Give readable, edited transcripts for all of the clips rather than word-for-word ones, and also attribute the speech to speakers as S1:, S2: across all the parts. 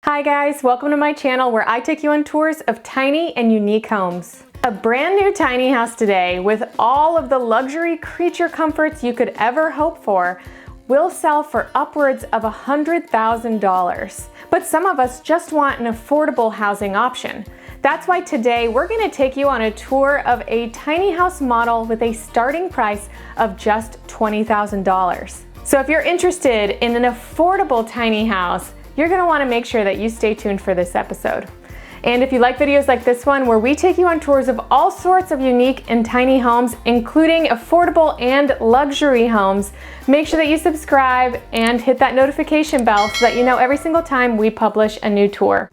S1: Hi guys, welcome to my channel where I take you on tours of tiny and unique homes. A brand new tiny house today with all of the luxury creature comforts you could ever hope for will sell for upwards of $100,000. But some of us just want an affordable housing option. That's why today we're going to take you on a tour of a tiny house model with a starting price of just $20,000. So if you're interested in an affordable tiny house, you're going to want to make sure that you stay tuned for this episode. And if you like videos like this one where we take you on tours of all sorts of unique and tiny homes, including affordable and luxury homes, make sure that you subscribe and hit that notification bell so that you know every single time we publish a new tour.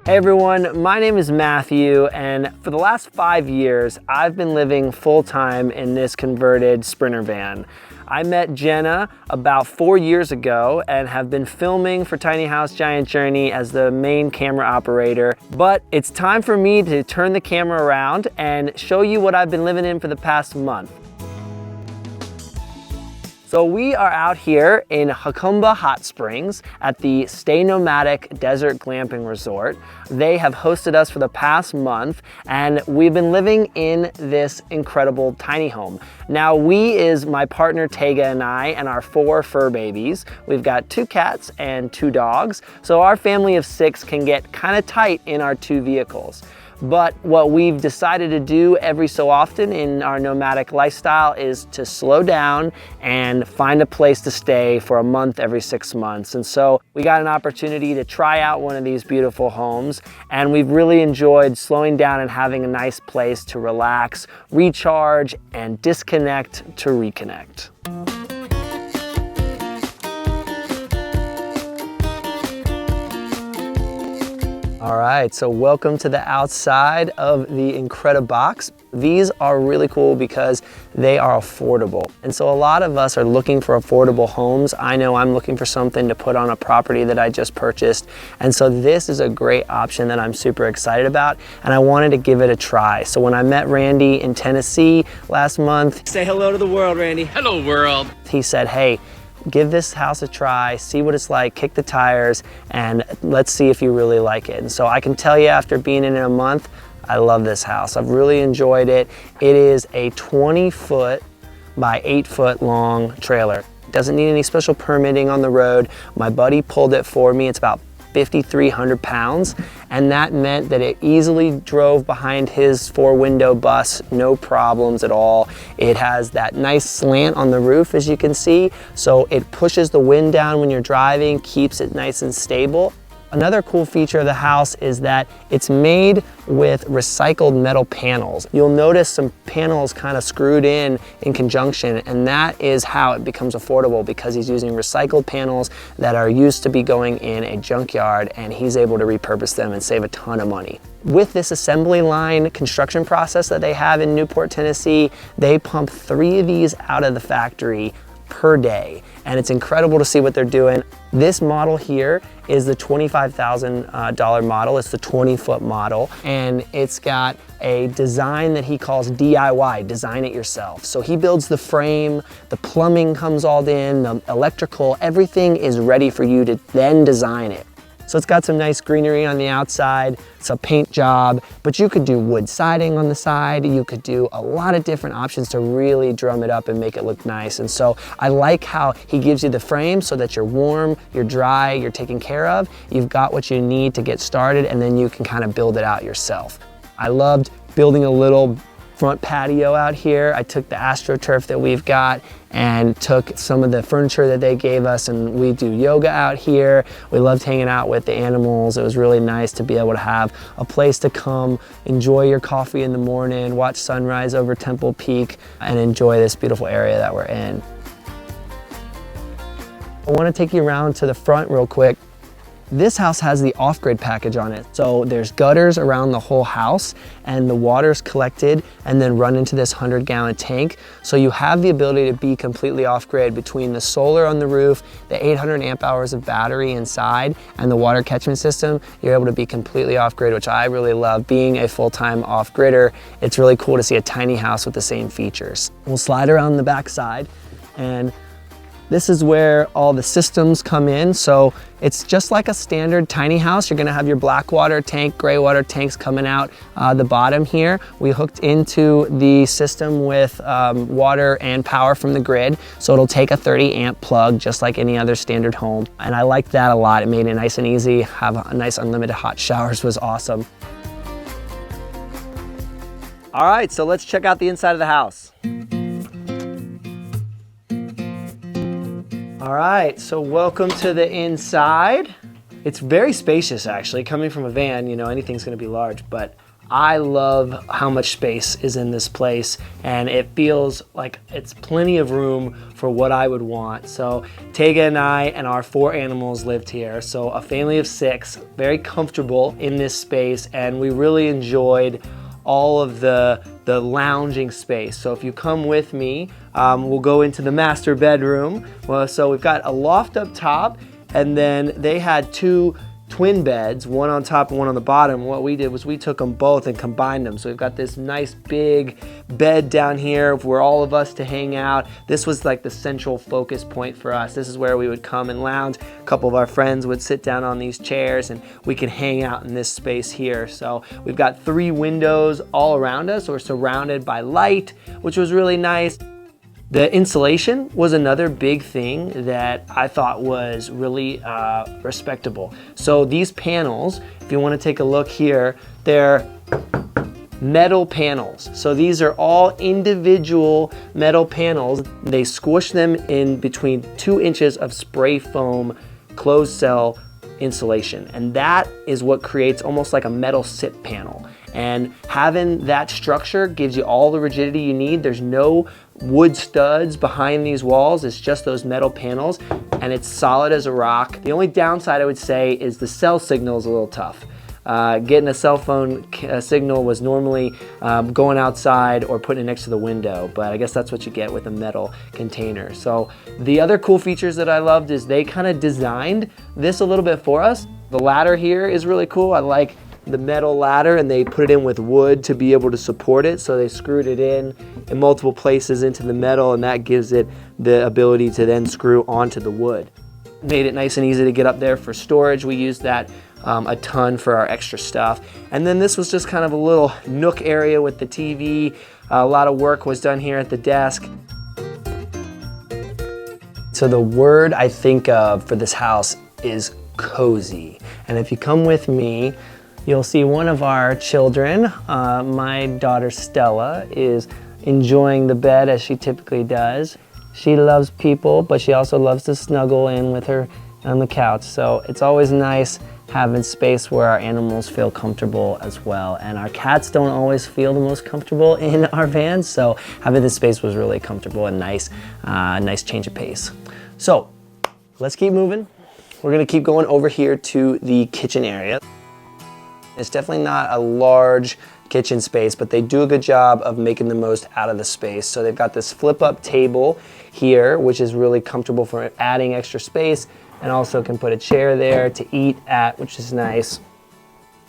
S2: Hey everyone, my name is Matthew, and for the last 5 years, I've been living full-time in this converted Sprinter van. I met Jenna about 4 years ago and have been filming for Tiny House Giant Journey as the main camera operator. But it's time for me to turn the camera around and show you what I've been living in for the past month. So we are out here in Jacumba Hot Springs at the Stay Nomadic Desert Glamping Resort. They have hosted us for the past month and we've been living in this incredible tiny home. Now we is my partner Tega and I and our 4 fur babies. We've got 2 cats and 2 dogs. So our family of 6 can get kind of tight in our 2 vehicles. But what we've decided to do every so often in our nomadic lifestyle is to slow down and find a place to stay for a month every 6 months. And so we got an opportunity to try out one of these beautiful homes, and we've really enjoyed slowing down and having a nice place to relax, recharge, and disconnect to reconnect. All right, so welcome to the outside of the Incredibox. These are really cool because they are affordable. And so a lot of us are looking for affordable homes. I know I'm looking for something to put on a property that I just purchased. And so this is a great option that I'm super excited about, and I wanted to give it a try. So when I met Randy in Tennessee last month, say hello to the world, Randy.
S3: Hello, world.
S2: He said, hey, give this house a try, see what it's like, kick the tires, and let's see if you really like it. And so I can tell you after being in it a month, I love this house. I've really enjoyed it. It is a 20-foot by 8-foot long trailer. It doesn't need any special permitting on the road. My buddy pulled it for me. It's about 5,300 pounds, and that meant that it easily drove behind his 4-window bus, no problems at all. It has that nice slant on the roof, as you can see, so it pushes the wind down when you're driving, keeps it nice and stable. Another cool feature of the house is that it's made with recycled metal panels. You'll notice some panels kind of screwed in conjunction, and that is how it becomes affordable, because he's using recycled panels that are used to be going in a junkyard, and he's able to repurpose them and save a ton of money. With this assembly line construction process that they have in Newport, Tennessee, they pump 3 of these out of the factory per day, and it's incredible to see what they're doing. This model here is the $25,000 model. It's the 20-foot model, and it's got a design that he calls DIY, design it yourself. So he builds the frame, the plumbing comes all in, the electrical, everything is ready for you to then design it. So it's got some nice greenery on the outside. It's a paint job, but you could do wood siding on the side. You could do a lot of different options to really drum it up and make it look nice. And so I like how he gives you the frame so that you're warm, you're dry, you're taken care of. You've got what you need to get started, and then you can kind of build it out yourself. I loved building a little front patio out here. I took the AstroTurf that we've got and took some of the furniture that they gave us, and we do yoga out here. We loved hanging out with the animals. It was really nice to be able to have a place to come, enjoy your coffee in the morning, watch sunrise over Temple Peak, and enjoy this beautiful area that we're in. I want to take you around to the front real quick This house has the off-grid package on it. So there's gutters around the whole house and the water's collected and then run into this 100-gallon tank. So you have the ability to be completely off-grid between the solar on the roof, the 800 amp hours of battery inside, and the water catchment system. You're able to be completely off-grid, which I really love. Being a full-time off-gridder, it's really cool to see a tiny house with the same features. We'll slide around the back side, and this is where all the systems come in. So it's just like a standard tiny house. You're gonna have your black water tank, gray water tanks coming out the bottom here. We hooked into the system with water and power from the grid. So it'll take a 30 amp plug just like any other standard home. And I liked that a lot. It made it nice and easy. Have a nice unlimited hot showers was awesome. All right, so let's check out the inside of the house. All right, so welcome to the inside. It's very spacious actually. Coming from a van, you know, anything's gonna be large, but I love how much space is in this place, and it feels like it's plenty of room for what I would want. So Tega and I and our 4 animals lived here. So a family of 6, very comfortable in this space, and we really enjoyed all of the lounging space. So if you come with me, we'll go into the master bedroom. Well, so we've got a loft up top, and then they had 2 twin beds, one on top and one on the bottom. What we did was we took them both and combined them. So we've got this nice big bed down here for all of us to hang out. This was like the central focus point for us. This is where we would come and lounge. A couple of our friends would sit down on these chairs and we could hang out in this space here. So we've got 3 windows all around us. We're surrounded by light, which was really nice. The insulation was another big thing that I thought was really respectable. So these panels, if you want to take a look here, they're metal panels. So these are all individual metal panels. They squish them in between 2 inches of spray foam closed cell insulation. And that is what creates almost like a metal sit panel. And having that structure gives you all the rigidity you need. There's no wood studs behind these walls. It's just those metal panels, and it's solid as a rock. The only downside I would say is the cell signal is a little tough. Getting a cell phone signal was normally going outside or putting it next to the window, but I guess that's what you get with a metal container. So the other cool features that I loved is they kind of designed this a little bit for us. The ladder here is really cool. I like the metal ladder, and they put it in with wood to be able to support it. So they screwed it in multiple places into the metal, and that gives it the ability to then screw onto the wood. Made it nice and easy to get up there for storage. We used that a ton for our extra stuff. And then this was just kind of a little nook area with the TV. A lot of work was done here at the desk. So the word I think of for this house is cozy. And if you come with me, you'll see one of our children, my daughter Stella, is enjoying the bed as she typically does. She loves people, but she also loves to snuggle in with her on the couch. So it's always nice having space where our animals feel comfortable as well. And our cats don't always feel the most comfortable in our van, so having this space was really comfortable and nice, nice change of pace. So let's keep moving. We're gonna keep going over here to the kitchen area. It's definitely not a large kitchen space, but they do a good job of making the most out of the space. So they've got this flip-up table here, which is really comfortable for adding extra space, and also can put a chair there to eat at, which is nice.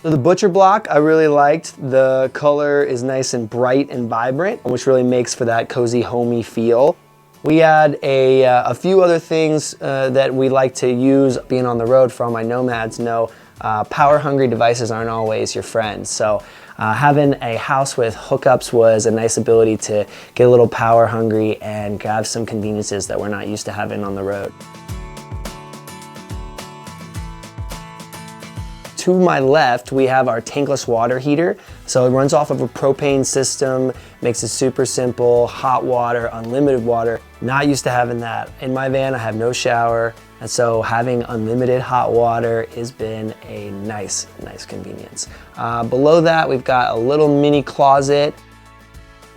S2: So the butcher block I really liked. The color is nice and bright and vibrant, which really makes for that cozy, homey feel. We had a few other things that we like to use being on the road. For all my nomads know, power-hungry devices aren't always your friends. So having a house with hookups was a nice ability to get a little power-hungry and grab some conveniences that we're not used to having on the road. To my left, we have our tankless water heater. So it runs off of a propane system, makes it super simple, hot water, unlimited water. Not used to having that. In my van, I have no shower, and so having unlimited hot water has been a nice convenience. Below that, we've got a little mini closet.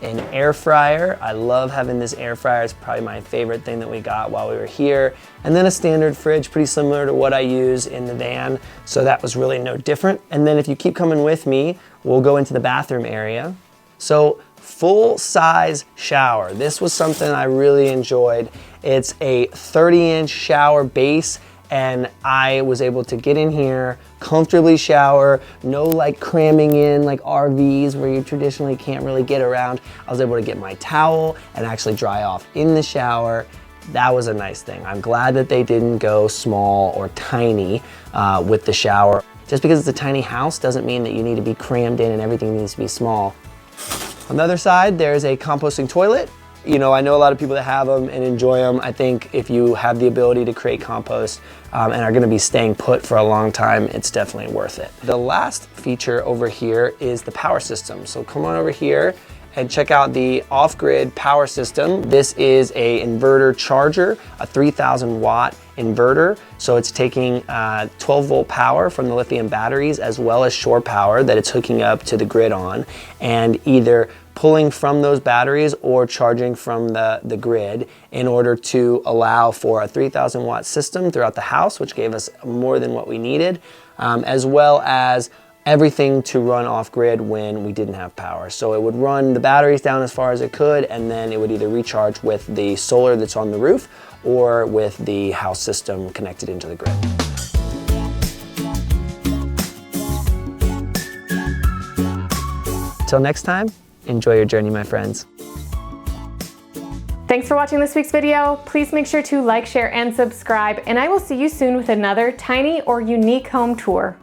S2: an air fryer. I love having this air fryer. It's probably my favorite thing that we got while we were here. And then a standard fridge, pretty similar to what I use in the van. So that was really no different. And then if you keep coming with me, we'll go into the bathroom area. So full-size shower. This was something I really enjoyed. It's a 30-inch shower base, and I was able to get in here, comfortably shower, no like cramming in like RVs where you traditionally can't really get around. I was able to get my towel and actually dry off in the shower. That was a nice thing. I'm glad that they didn't go small or tiny with the shower. Just because it's a tiny house doesn't mean that you need to be crammed in and everything needs to be small. On the other side, there's a composting toilet. You know, I know a lot of people that have them and enjoy them. I think if you have the ability to create compost and are gonna be staying put for a long time, it's definitely worth it. The last feature over here is the power system. So come on over here and check out the off-grid power system. This is a inverter charger, a 3,000 watt inverter. So it's taking 12 volt power from the lithium batteries as well as shore power that it's hooking up to the grid on, and either pulling from those batteries or charging from the grid in order to allow for a 3,000 watt system throughout the house, which gave us more than what we needed, as well as everything to run off grid when we didn't have power. So it would run the batteries down as far as it could, and then it would either recharge with the solar that's on the roof or with the house system connected into the grid. Till next time, enjoy your journey, my friends.
S1: Thanks for watching this week's video. Please make sure to like, share, and subscribe, and I will see you soon with another tiny or unique home tour.